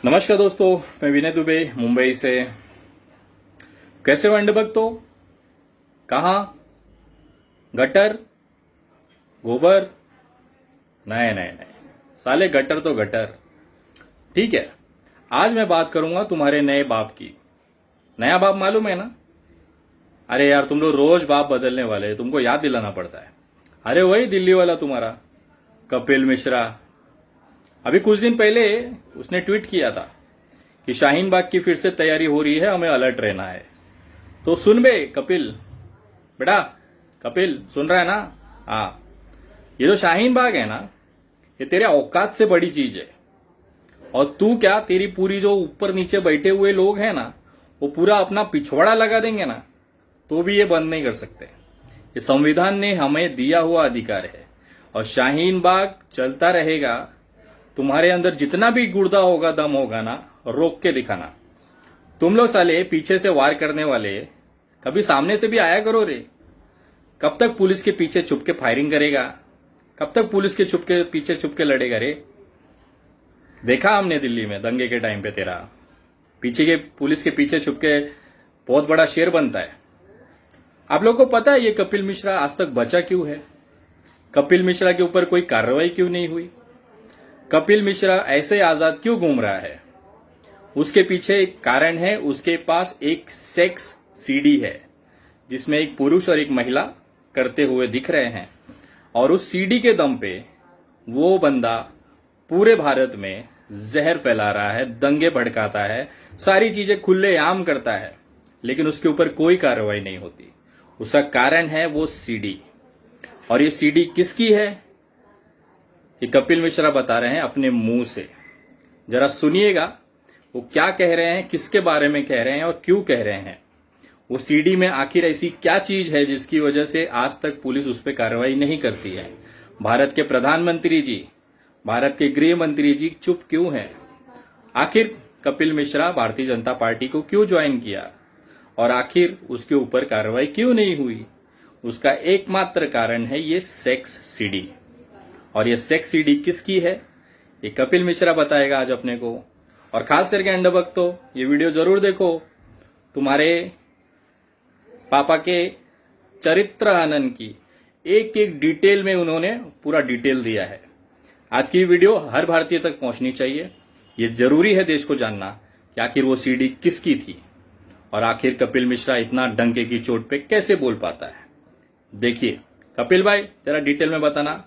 नमस्कार दोस्तों, मैं विनय दुबे मुंबई से। कैसे हो अंडभक्तों? कहाँ? गटर? गोबर? नहीं नहीं नहीं, साले गटर तो गटर। ठीक है, आज मैं बात करूंगा तुम्हारे नए बाप की। नया बाप मालूम है ना? अरे यार, तुम लोग रोज बाप बदलने वाले, तुमको याद दिलाना पड़ता है। अरे वही दिल्ली वाला तुम्हारा कपिल मिश्रा। अभी कुछ दिन पहले उसने ट्वीट किया था कि शाहीन बाग की फिर से तैयारी हो रही है, हमें अलर्ट रहना है। तो सुन बे कपिल, बेटा कपिल, सुन रहा है ना? हाँ, ये जो शाहीन बाग है ना, ये तेरे औकात से बड़ी चीज है। और तू क्या, तेरी पूरी जो ऊपर नीचे बैठे हुए लोग हैं ना, वो पूरा अपना पिछवाड़ा लगा देंगे ना, तो भी ये बंद नहीं कर सकते। ये संविधान ने हमें दिया हुआ अधिकार है और शाहीन बाग चलता रहेगा। तुम्हारे अंदर जितना भी गुर्दा होगा, दम होगा ना, रोक के दिखाना। तुम लोग साले पीछे से वार करने वाले, कभी सामने से भी आया करो रे। कब तक पुलिस के पीछे छुप के फायरिंग करेगा? कब तक पुलिस के पीछे छुप के लड़ेगा रे? देखा हमने दिल्ली में दंगे के टाइम पे तेरा पुलिस के पीछे छुप के बहुत बड़ा शेर बनता है। आप लोगों को पता है ये कपिल मिश्रा आज तक बचा क्यों है? कपिल मिश्रा के ऊपर कोई कार्रवाई क्यों नहीं हुई? कपिल मिश्रा ऐसे आजाद क्यों घूम रहा है? उसके पीछे एक कारण है, उसके पास एक सेक्स सीडी है जिसमें एक पुरुष और एक महिला करते हुए दिख रहे हैं। और उस सीडी के दम पे वो बंदा पूरे भारत में जहर फैला रहा है, दंगे भड़काता है, सारी चीजें खुलेआम करता है, लेकिन उसके ऊपर कोई कार्रवाई नहीं होती। उसका कारण है वो सीडी। और ये सीडी किसकी है? ये कपिल मिश्रा बता रहे हैं अपने मुंह से। जरा सुनिएगा वो क्या कह रहे हैं, किसके बारे में कह रहे हैं और क्यों कह रहे हैं। वो सीडी में आखिर ऐसी क्या चीज है जिसकी वजह से आज तक पुलिस उस पर कार्रवाई नहीं करती है? भारत के प्रधानमंत्री जी, भारत के गृह मंत्री जी चुप क्यों हैं? आखिर कपिल मिश्रा भारतीय जनता पार्टी को क्यों ज्वाइन किया और आखिर उसके ऊपर कार्रवाई क्यों नहीं हुई? उसका एकमात्र कारण है ये सेक्स सीडी। और ये सेक्स सीडी किसकी है, ये कपिल मिश्रा बताएगा आज अपने को। और खास करके अंडभक्तों, ये वीडियो जरूर देखो। तुम्हारे पापा के चरित्र हनन की एक एक डिटेल में उन्होंने पूरा डिटेल दिया है। आज की वीडियो हर भारतीय तक पहुंचनी चाहिए। ये जरूरी है देश को जानना कि आखिर वो सीडी किसकी थी और आखिर कपिल मिश्रा इतना डंके की चोट पे कैसे बोल पाता है। देखिए कपिल भाई, जरा डिटेल में बताना।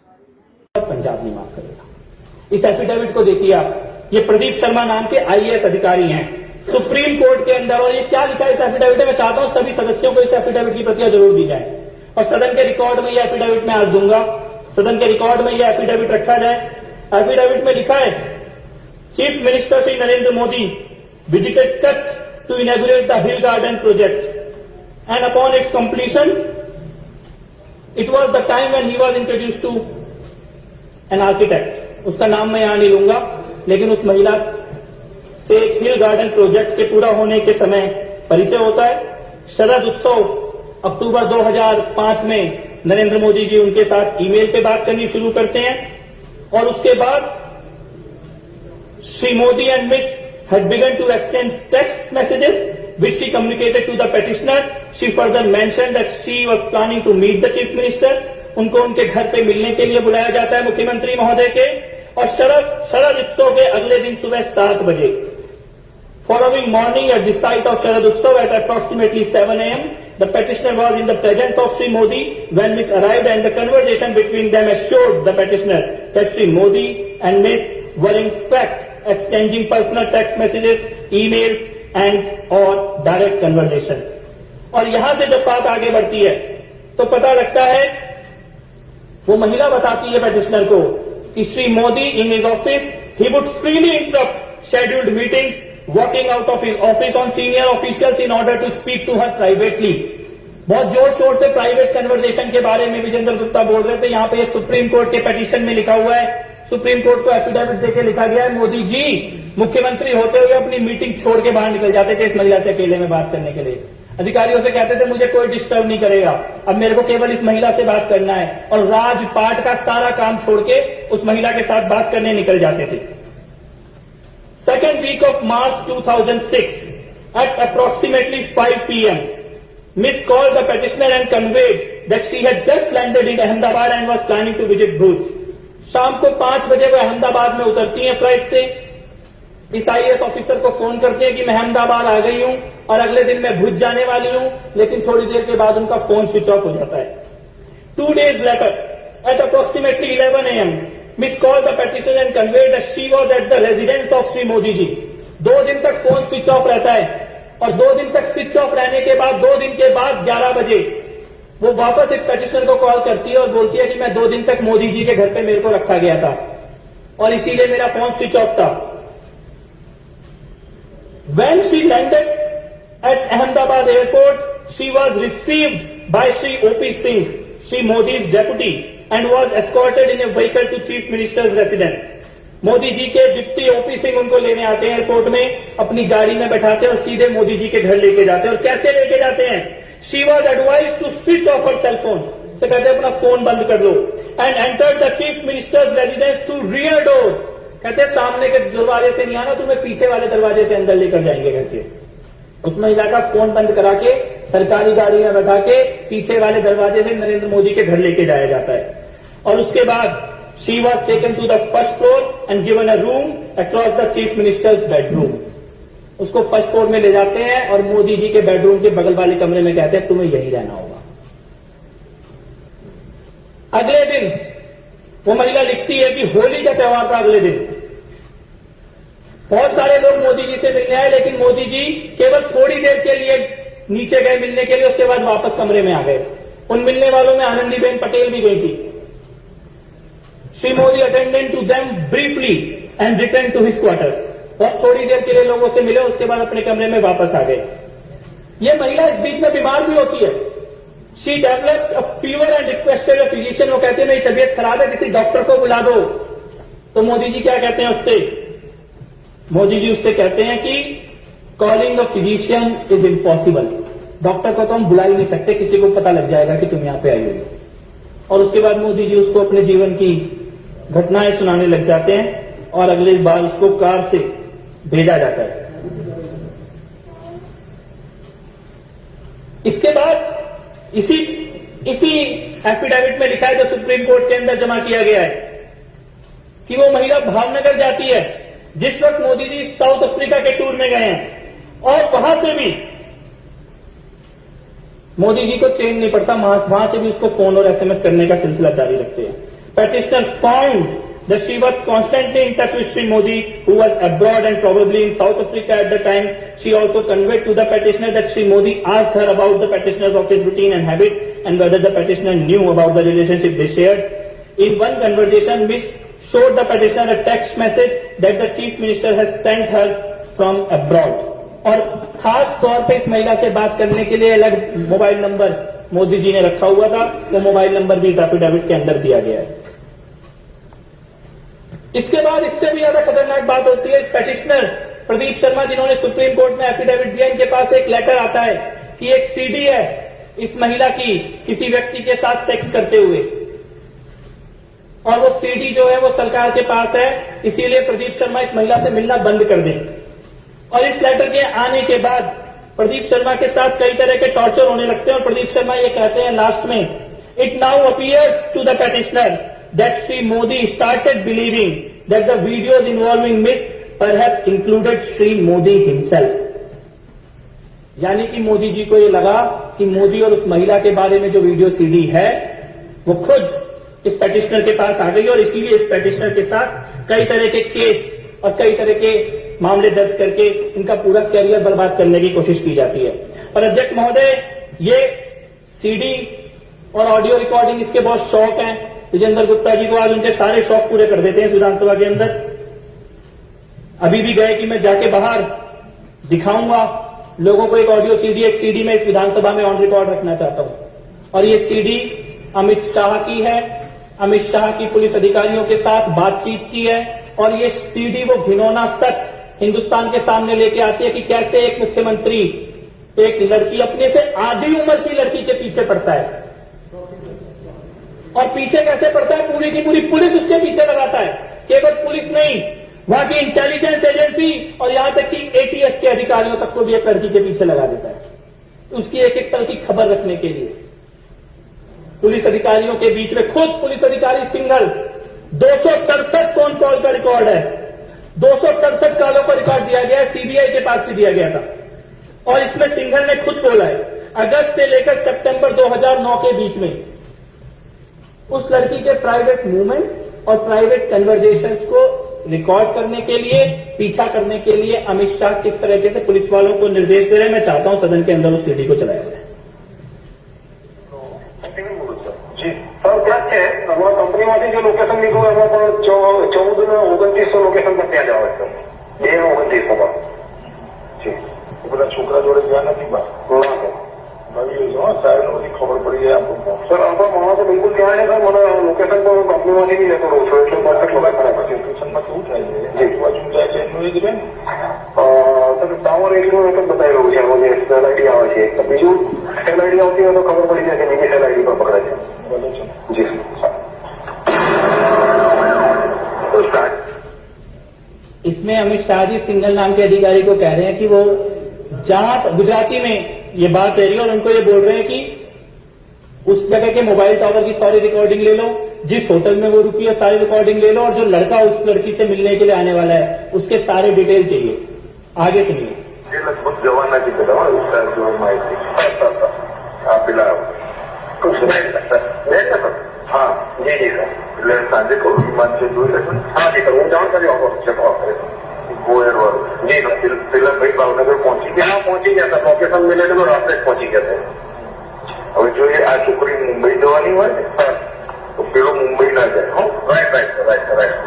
पंजाब नहीं माफ करेगा। इस एफिडेविट को देखिए आप, ये प्रदीप शर्मा नाम के आईएएस अधिकारी हैं सुप्रीम कोर्ट के अंदर। और ये क्या लिखा है इस एफिडेविट में? मैं चाहता हूं सभी सदस्यों को इस एफिडेविट की प्रतियां जरूर दी जाए और सदन के रिकॉर्ड में यह एफिडेविट मैं आज दूंगा। सदन के रिकॉर्ड में यह एफिडेविट रखा जाए। एफिडेविट में लिखा है, chief minister Shri Narendra Modi visited Kutch to inaugurate the hill garden project and upon its completion it was the time when he was introduce to an architect. उसका नाम मैं यहां नहीं लूंगा, लेकिन उस महिला से हिल गार्डन प्रोजेक्ट के पूरा होने के समय परिचय होता है। शरद उत्सव अक्टूबर 2005 में नरेंद्र मोदी जी उनके साथ ईमेल पे बात करनी शुरू करते हैं और उसके बाद Shri Modi and miss had begun to exchange text messages which she communicated to the petitioner. She further mentioned that she was planning to meet the chief minister. उनको उनके घर पे मिलने के लिए बुलाया जाता है मुख्यमंत्री महोदय के। और शरद उत्सव के अगले दिन सुबह 7 बजे, following morning at the site of Sharad Utsav at approximately 7 a.m. the petitioner was in the presence of Sri Modi when Miss arrived, and the conversation between them assured the petitioner that Sri Modi and Miss were in fact exchanging personal text messages, emails and or direct conversations. और यहां से जब बात आगे बढ़ती है तो पता लगता है, वो महिला बताती है पेटिशनर को कि Shri Modi in his office he would freely interrupt scheduled meetings, walking out of his office on senior officials in order to speak to her privately. बहुत जोर शोर से प्राइवेट कन्वर्सेशन के बारे में विजेंद्र गुप्ता बोल रहे थे। यहां पे सुप्रीम कोर्ट के पिटीशन में लिखा हुआ है, सुप्रीम कोर्ट को एफिडेविट देके लिखा गया है, मोदी जी मुख्यमंत्री होते हुए अपनी मीटिंग छोड़ के बाहर निकल जाते थे इस महिला से अकेले में बात करने के लिए। अधिकारियों से कहते थे मुझे कोई डिस्टर्ब नहीं करेगा, अब मेरे को केवल इस महिला से बात करना है। और राजपाट का सारा काम छोड़ के उस महिला के साथ बात करने निकल जाते थे। Second week of March 2006, at approximately 5 p.m., Miss called the petitioner and conveyed that she had just landed in Ahmedabad and was planning to visit Bhuj. शाम को 5 बजे वो अहमदाबाद में उतरती हैं फ्लाइट से। इस आईएएस ऑफिसर को फोन करते हैं कि मैं अहमदाबाद आ गई हूं और अगले दिन मैं भुज जाने वाली हूं, लेकिन थोड़ी देर के बाद उनका फोन स्विच ऑफ हो जाता है। 2 days later, at approximately 11 a.m., Miss called the petitioner and conveyed that she was at the residence of Sri Modi ji. 2 दिन तक फोन स्विच ऑफ रहता है और 2 दिन तक स्विच ऑफ रहने के बाद 2 दिन के बाद 11 बजे वो वापस एक petitioner को कॉल करती है और बोलती है कि मैं 2 दिन तक मोदी जी के घर पे मेरे को रखा गया था और इसीलिए मेरा फोन स्विच ऑफ था। When she landed at Ahmedabad airport, she was received by Sri O.P. Singh, Sri Modi's deputy, and was escorted in a vehicle to Chief Minister's residence. Modi ji के डिप्टी ओपी सिंह उनको लेने आते हैं airport में, अपनी गाड़ी में बैठाते हैं और सीधे मोदी जी के घर लेके जाते हैं। और कैसे लेके जाते हैं? She was advise to switch off her cell phone, से कहते हैं अपना फोन बंद कर लो, and enter the chief minister's residence through rear door. कहते हैं सामने के दरवाजे से नहीं आना, तुम्हें पीछे वाले दरवाजे से अंदर लेकर जाएंगे करके। उस महिला का फोन बंद करा के सरकारी गाड़ी में बैठा के पीछे वाले दरवाजे से नरेंद्र मोदी के घर लेके जाया जाता है। और उसके बाद she was taken to the first floor and given a room across the chief minister's bedroom. उसको फर्स्ट फ्लोर में ले जाते हैं और मोदी जी के बेडरूम के बगल वाले कमरे में कहते हैं तुम्हें यहीं रहना होगा। अगले दिन वो महिला लिखती है कि होली का त्योहार था। अगले दिन बहुत सारे लोग मोदी जी से मिलने आए, लेकिन मोदी जी केवल थोड़ी देर के लिए नीचे गए मिलने के लिए, उसके बाद वापस कमरे में आ गए। उन मिलने वालों में आनंदीबेन पटेल भी गई थी। Shri Modi attended to them briefly and return to his quarters. बहुत थोड़ी देर के लिए लोगों से मिले, उसके बाद अपने कमरे में वापस आ गए। ये महिला इस बीच में बीमार भी होती है। She developed a fever and requested a physician. वो कहते हैं मेरी तबीयत खराब है, किसी डॉक्टर को बुला दो। तो मोदी जी क्या कहते हैं उससे? मोदी जी उससे कहते हैं कि calling a physician is impossible. Doctor को तो हम बुला ही नहीं सकते, किसी को पता लग जाएगा कि तुम यहां पे आई हो। और उसके बाद मोदी जी उसको अपने जीवन की घटनाएं सुनाने लग जाते हैं और अगले बार उसको कार से भेजा जाता है। इसके बाद इसी एफिडेविट में लिखा है जो सुप्रीम कोर्ट के अंदर जमा किया गया है कि वो महिला भावनगर जाती है जिस वक्त मोदी जी साउथ अफ्रीका के टूर में गए हैं, और वहां से भी मोदी जी को चैन नहीं पड़ता, वहां से भी उसको फोन और एसएमएस करने का सिलसिला जारी रखते हैं। Petitioner found that she was constantly in touch with Sri Modi, who was abroad and probably in South Africa at the time. She also conveyed to the petitioner that Sri Modi asked her about the petitioner's office routine and habits and whether the petitioner knew about the relationship they shared. In one conversation, Miss showed the petitioner a text message that the chief minister has sent her from abroad. और खास तौर पे इस महिला से बात करने के लिए अलग मोबाइल नंबर मोदी जी ने रखा हुआ था, वो मोबाइल नंबर भी इस एफिडेविट के अंदर दिया गया है। इसके बाद इससे भी ज्यादा खतरनाक बात होती है। इस पेटिशनर प्रदीप शर्मा जिन्होंने सुप्रीम कोर्ट में एफिडेविट दिया, इनके पास एक लेटर आता है कि एक सीडी है इस महिला की किसी व्यक्ति के साथ सेक्स करते हुए, और वो सीडी जो है वो सरकार के पास है, इसीलिए प्रदीप शर्मा इस महिला से मिलना बंद कर दें। और इस लेटर के आने के बाद प्रदीप शर्मा के साथ कई तरह के टॉर्चर होने लगते हैं और प्रदीप शर्मा ये कहते हैं लास्ट में, it now appears to the petitioner that Sri Modi started believing that the videos involving Miss perhaps included Sri Modi himself. यानी कि मोदी जी को ये लगा कि मोदी और उस महिला के बारे में जो वीडियो सीडी है वो खुद इस पेटिशनर के पास आ गई, और इसीलिए इस पेटिशनर के साथ कई तरह के केस और कई तरह के मामले दर्ज करके इनका पूरा कैरियर बर्बाद करने की कोशिश की जाती है। और अध्यक्ष महोदय, ये सीडी और ऑडियो रिकॉर्डिंग इसके बहुत शौक हैं। विजेंद्र गुप्ता जी को आज उनके सारे शौक पूरे कर देते हैं विधानसभा के अंदर। अभी भी गए कि मैं जाके बाहर दिखाऊंगा लोगों को एक ऑडियो सीडी, एक सीडी में इस विधानसभा में ऑन रिकॉर्ड रखना चाहता हूं। और ये सीडी अमित शाह की है, अमित शाह की पुलिस अधिकारियों के साथ बातचीत की है, और ये सीडी वो घिनौना सच हिंदुस्तान के सामने लेके आती है कि कैसे एक मुख्यमंत्री एक लड़की, अपने से आधी उम्र की लड़की के पीछे पड़ता है, और पीछे कैसे पड़ता है, पूरी की पूरी पुलिस उसके पीछे लगाता है। केवल पुलिस नहीं, वहां की इंटेलिजेंस एजेंसी और यहां तक कि एटीएस के अधिकारियों तक को भी एक लड़की के पीछे लगा देता है उसकी एक एक पल की खबर रखने के लिए। पुलिस अधिकारियों के बीच में खुद पुलिस अधिकारी सिंघल 267 फोन कॉल का रिकॉर्ड है, 267 कॉलों का रिकॉर्ड दिया गया है, सीबीआई के पास भी दिया गया था। और इसमें सिंघल ने खुद बोला है अगस्त से लेकर सितंबर 2009 के बीच में उस लड़की के प्राइवेट मूवमेंट और प्राइवेट कन्वर्जेशंस को रिकॉर्ड करने के लिए, पीछा करने के लिए अमित शाह किस तरीके से पुलिस वालों को निर्देश दे रहे हैं। मैं चाहता हूं सदन के अंदर उस सीडी को चलाया जाए। જી સર ત્યાં છે અમારા કંપનીમાંથી જે લોકેશન લીધું એમાં પણ 14 ને 29 લોકેશન પર ત્યાં જ આવે છે 2 ને 29 માં જી બધા છોકરા જોડે ગયા નથી બા ના ભાઈ જો સાહેબ ને બધી ખબર પડી જાય આપણને સર આપણા માણસો બિલકુલ ત્યાં નહીં સર મને લોકેશન પર કંપનીમાંથી નહીં લેતો રહું છું એટલે મારે ખબર પડે પછી લોકેશનમાં કેવું થાય છે એક બાજુ જાય છે એનું એ જ બેન સર ટાવર એરિયાનું એક જ બતાવી રહ્યું છે એમાં જે સેલ આઈડી આવે છે તો બીજું સેલ આઈડી આવતી હોય તો ખબર પડી જાય કે બીજી સેલ આઈડી પર પકડાય છે जी इसमें अमित शाह जी सिंघल नाम के अधिकारी को कह रहे हैं कि वो जहां गुजराती में ये बात कह रही है और उनको ये बोल रहे हैं कि उस जगह के मोबाइल टावर की सारी रिकॉर्डिंग ले लो, जिस होटल में वो रुकी है सारी रिकॉर्डिंग ले लो और जो लड़का उस लड़की से मिलने के लिए आने वाला है उसके सारे डिटेल चाहिए। आगे सुनिए। ये लगभग जवाना की तरह उसका जो माहिती आपला कुछ नहीं सकता हाँ जी जी सर એટલે સાંજે કહું વિમાન છે જોઈ લેજો હા જી સર હું જાણ કરી આપો ચેક કરે ગોયર વાળું જી સર પેલા ભાઈ ભાવનગર પહોંચી ગયા હા પહોંચી ગયા સર લોકેશન મિલે તો રાત્રે જ પહોંચી ગયા સર હવે જો આ છોકરી મુંબઈ જવાની હોય ને સર તો પેલો મુંબઈ ના જાય હો રાઈટ રાઈટ રાઈટ રાઈટ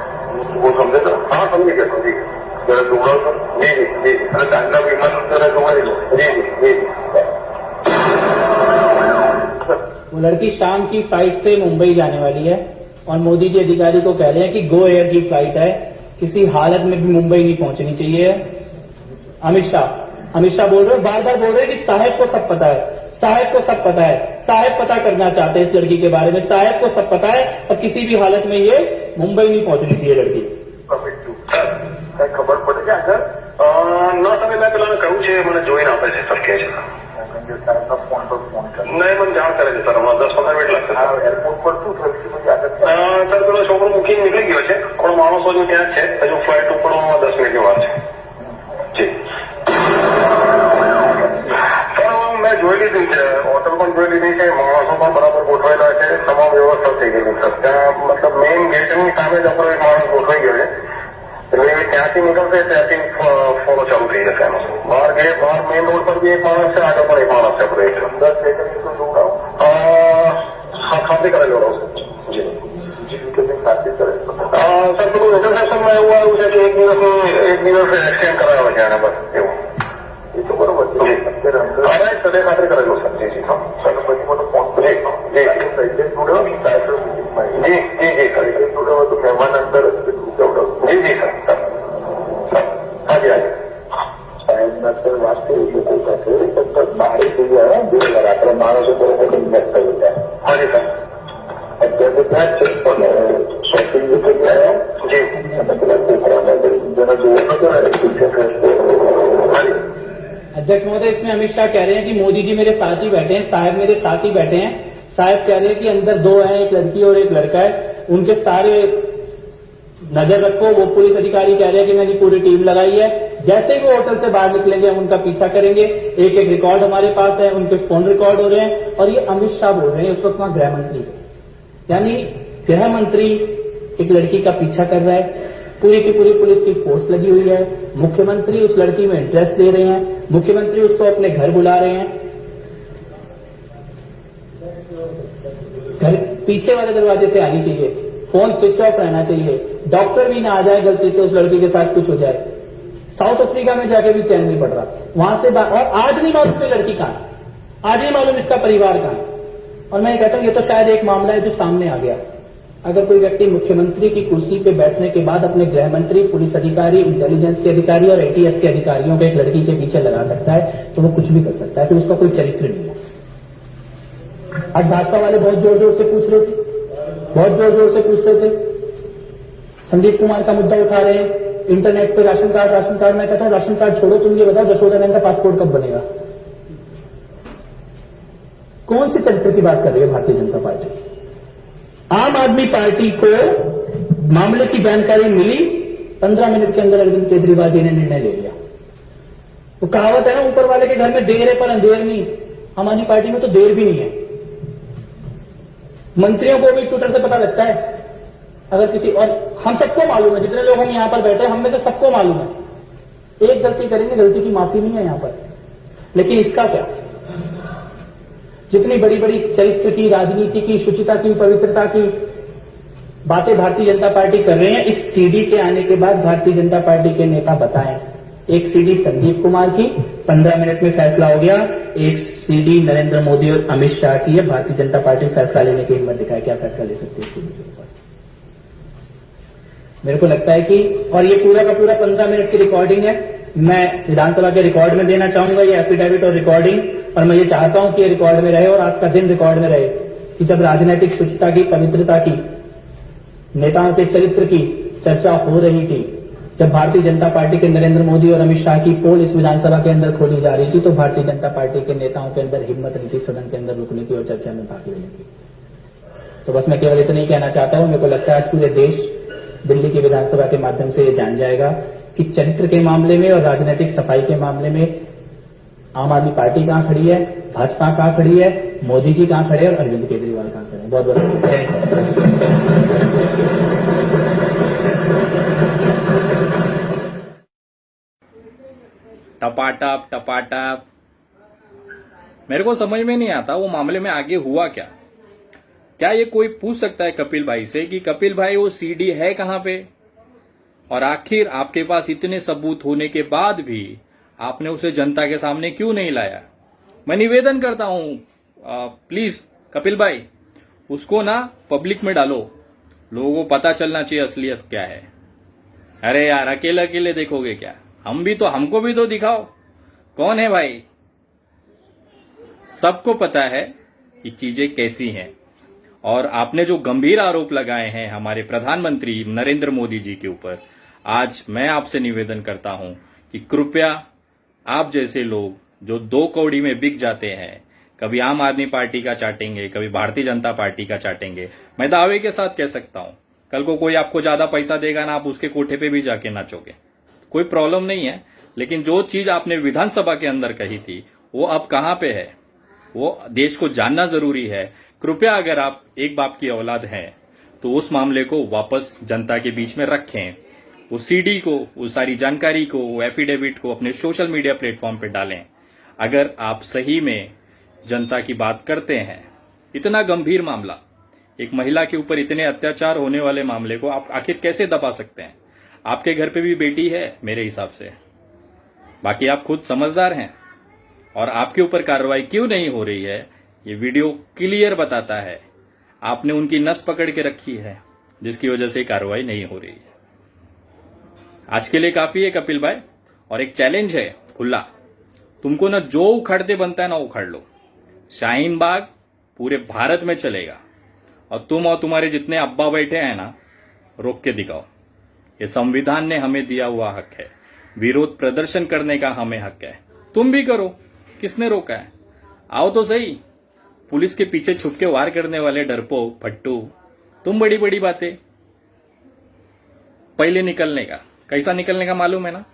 वो समझे तो हाँ समझी गया जरा दौड़ाओ सर जी जी जी अरे दांडा विमान जरा दौड़ाई लो जी जी जी वो लड़की शाम की फ्लाइट से मुंबई जाने वाली है और मोदी जी अधिकारी को कह रहे हैं कि गो एयर की फ्लाइट है, किसी हालत में भी मुंबई नहीं पहुंचनी चाहिए। अमित शाह बोल रहे बार बार बोल रहे हैं कि साहब को सब पता है, साहब को सब पता है, साहब पता करना चाहते हैं इस लड़की के बारे में, साहब को सब पता है और किसी भी हालत में ये मुंबई नहीं पहुंचनी चाहिए लड़की। ખબર પડે છે સર ન તમે મેં પેલા કહ્યું છે મને જોઈને આપે છે સર કે છે નહીં મને જાણ કરે છે સર હમણાં 10-15 મિનિટ લાગશે એરપોર્ટ પર શું થયું સર પેલો છોકરો મૂકીને નીકળી ગયો છે પણ માણસો હજુ ત્યાં જ છે હજુ ફ્લાઇટ ઉપડવામાં 10 મિનિટની વાર છે જી સર મેં જોઈ લીધી છે હોટલ પણ જોઈ લીધી છે માણસો પણ બરાબર ગોઠવાયેલા છે તમામ વ્યવસ્થા થઈ ગયેલી સર ત્યાં મતલબ મેઇન ગેટની સામે જ આપણો એક માણસ ગોઠવાઈ ગયો છે એટલે ત્યાંથી નીકળશે ત્યાંથી ફોલો ચાલુ થઈ જશે એનો બહાર ગયે બહાર મેઇન રોડ પર બી એક માણસ છે આગળ પણ એક માણસ છે આપણે 10 સેકન્ડ જોડાવ હા ખાતરી કરેલો રહું જી જી ખાતરી કરે સર પેલું રજિસ્ટ્રેશનમાં એવું આવ્યું છે કે એક દિવસ એક્સટેન્ડ કરાવે છે આને બસ એવું એ તો બરોબર છે અત્યારે સર ખાતરી કરેલો સર જી જી હા સર પછી મને ફોન જી જી જોડાવ જી જી જી સર જોડાવ તો મહેમાન અંદર जी जी सर हाँ जी हाँ जी साहेब सर वास्तव लोगों का तब बाहर से जो है 2000 अपने मानव से बड़े इन्वेस्ट होता है हाँ जी सर अब जैसे क्या शॉपिंग जो गया है जी अध्यक्ष महोदय इसमें अमित शाह कह रहे हैं कि मोदी जी मेरे साथ ही बैठे हैं, साहब मेरे साथ ही बैठे हैं। साहब कह रहे हैं कि अंदर 2 हैं, एक लड़की और एक लड़का है, उनके सारे नजर रखो। वो पुलिस अधिकारी कह रहे हैं कि मैंने पूरी टीम लगाई है, जैसे ही वो होटल से बाहर निकलेंगे हम उनका पीछा करेंगे। एक एक रिकॉर्ड हमारे पास है, उनके फोन रिकॉर्ड हो रहे हैं। और ये अमित शाह बोल रहे हैं उस वक्त वहां गृह मंत्री, यानी गृह मंत्री एक लड़की का पीछा कर रहा है, पूरी की पूरी पुलिस की फोर्स लगी हुई है। मुख्यमंत्री उस लड़की में इंटरेस्ट ले रहे हैं, मुख्यमंत्री उसको अपने घर बुला रहे हैं। घर पीछे वाले दरवाजे से आनी चाहिए, फोन स्विच ऑफ रहना चाहिए, डॉक्टर भी ना आ जाए गलती से उस लड़की के साथ कुछ हो जाए। साउथ अफ्रीका में जाके भी चैन नहीं पड़ रहा वहां से और आज नहीं मालूम कोई लड़की कहां, आज नहीं मालूम इसका परिवार कहां। और मैं कहता हूं ये तो शायद एक मामला है जो सामने आ गया। अगर कोई व्यक्ति मुख्यमंत्री की कुर्सी पे बैठने के बाद अपने गृह मंत्री, पुलिस अधिकारी, इंटेलिजेंस के अधिकारी और एटीएस के अधिकारियों को एक लड़की के पीछे लगा सकता है तो वो कुछ भी कर सकता है, तो उसका कोई चरित्र नहीं है। आज भाजपा वाले बहुत जोर जोर से पूछ रहे थे, बहुत जोर जोर से पूछ रहे थे, संदीप कुमार का मुद्दा उठा रहे हैं इंटरनेट पे राशन कार्ड, मैं कहता हूं राशन कार्ड छोड़ो, तुम ये बताओ जशोदा नंदा पासपोर्ट कब बनेगा? कौन सी चरित्र की बात कर रही है भारतीय जनता पार्टी? आम आदमी पार्टी को मामले की जानकारी मिली, 15 मिनट के अंदर अरविंद केजरीवाल जी ने निर्णय ले लिया। वो कहावत है ना, ऊपर वाले के घर में देर है पर अंधेर नहीं। आम आदमी पार्टी में तो देर भी नहीं है। मंत्रियों को भी ट्विटर से पता लगता है अगर किसी, और हम सबको मालूम है, जितने लोग हम यहां पर बैठे हैं हम में से सबको मालूम है, एक गलती करेंगे, गलती की माफी नहीं है यहां पर। लेकिन इसका क्या? जितनी बड़ी बड़ी चरित्र की, राजनीति की, शुचिता की, पवित्रता की बातें भारतीय जनता पार्टी कर रहे हैं, इस सीडी के आने के बाद भारतीय जनता पार्टी के नेता बताएं। एक सीडी संदीप कुमार की, 15 मिनट में फैसला हो गया। एक सीडी नरेंद्र मोदी और अमित शाह की है। भारतीय जनता पार्टी फैसला लेने की हिम्मत दिखाए, क्या फैसला ले सकती है सीडी के ऊपर? मेरे को लगता है कि, और ये पूरा का पूरा 15 मिनट की रिकॉर्डिंग है, मैं विधानसभा के रिकॉर्ड में देना चाहूंगा ये एफिडेविट और रिकॉर्डिंग, और मैं ये चाहता हूं कि ये रिकॉर्ड में रहे और आज का दिन रिकॉर्ड में रहे कि जब राजनीतिक शुचिता की, पवित्रता की, नेताओं के चरित्र की चर्चा हो रही थी, जब भारतीय जनता पार्टी के नरेंद्र मोदी और अमित शाह की पोल इस विधानसभा के अंदर खोली जा रही थी, तो भारतीय जनता पार्टी के नेताओं के अंदर हिम्मत नहीं थी सदन के अंदर रुकने की और चर्चा में भाग लेने की। तो बस मैं केवल इतना ही कहना चाहता हूं, मेरे को लगता है आज पूरे देश दिल्ली की विधानसभा के माध्यम से ये जान जाएगा कि चरित्र के मामले में और राजनीतिक सफाई के मामले में आम आदमी पार्टी कहां खड़ी है, भाजपा कहां खड़ी है, मोदी जी कहां खड़े हैं और अरविंद केजरीवाल कहां खड़े हैं। बहुत बहुत टपाटप टपाटप। मेरे को समझ में नहीं आता वो मामले में आगे हुआ क्या। क्या ये कोई पूछ सकता है कपिल भाई से कि कपिल भाई वो सीडी है कहां पे, और आखिर आपके पास इतने सबूत होने के बाद भी आपने उसे जनता के सामने क्यों नहीं लाया? मैं निवेदन करता हूं, प्लीज कपिल भाई उसको ना पब्लिक में डालो, लोगों को पता चलना चाहिए असलियत क्या है। अरे यार अकेले अकेले देखोगे क्या? हमको भी तो दिखाओ कौन है भाई। सबको पता है कि चीजें कैसी हैं, और आपने जो गंभीर आरोप लगाए हैं हमारे प्रधानमंत्री नरेंद्र मोदी जी के ऊपर, आज मैं आपसे निवेदन करता हूं कि कृपया आप जैसे लोग जो 2 कौड़ी में बिक जाते हैं, कभी आम आदमी पार्टी का चाटेंगे, कभी भारतीय जनता पार्टी का चाटेंगे। मैं दावे के साथ कह सकता हूं, कल को कोई आपको ज्यादा पैसा देगा ना, आप उसके कोठे पे भी जाके नाचोगे, कोई प्रॉब्लम नहीं है। लेकिन जो चीज आपने विधानसभा के अंदर कही थी वो अब कहां पे है, वो देश को जानना जरूरी है। कृपया अगर आप एक बाप की औलाद हैं तो उस मामले को वापस जनता के बीच में रखें, उस सीडी को, उस सारी जानकारी को, वो एफिडेविट को अपने सोशल मीडिया प्लेटफॉर्म पे डालें। अगर आप सही में जनता की बात करते हैं, इतना गंभीर मामला, एक महिला के ऊपर इतने अत्याचार होने वाले मामले को आप आखिर कैसे दबा सकते हैं? आपके घर पे भी बेटी है मेरे हिसाब से, बाकी आप खुद समझदार हैं, और आपके ऊपर कार्रवाई क्यों नहीं हो रही है ये वीडियो क्लियर बताता है। आपने उनकी नस पकड़ के रखी है जिसकी वजह से कार्रवाई नहीं हो रही है। आज के लिए काफी है कपिल भाई, और एक चैलेंज है खुला, तुमको ना जो उखाड़ते बनता है ना उखाड़ लो। शाहीन बाग पूरे भारत में चलेगा, और तुम और तुम्हारे जितने अब्बा बैठे हैं ना, रोक के दिखाओ। ये संविधान ने हमें दिया हुआ हक है, विरोध प्रदर्शन करने का हमें हक है। तुम भी करो, किसने रोका है? आओ तो सही। पुलिस के पीछे छुप के वार करने वाले डरपोक फट्टू, तुम बड़ी बड़ी बातें। पहले निकलने का, कैसा निकलने का मालूम है ना,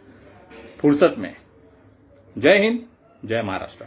फुर्सत में। जय हिंद, जय महाराष्ट्र।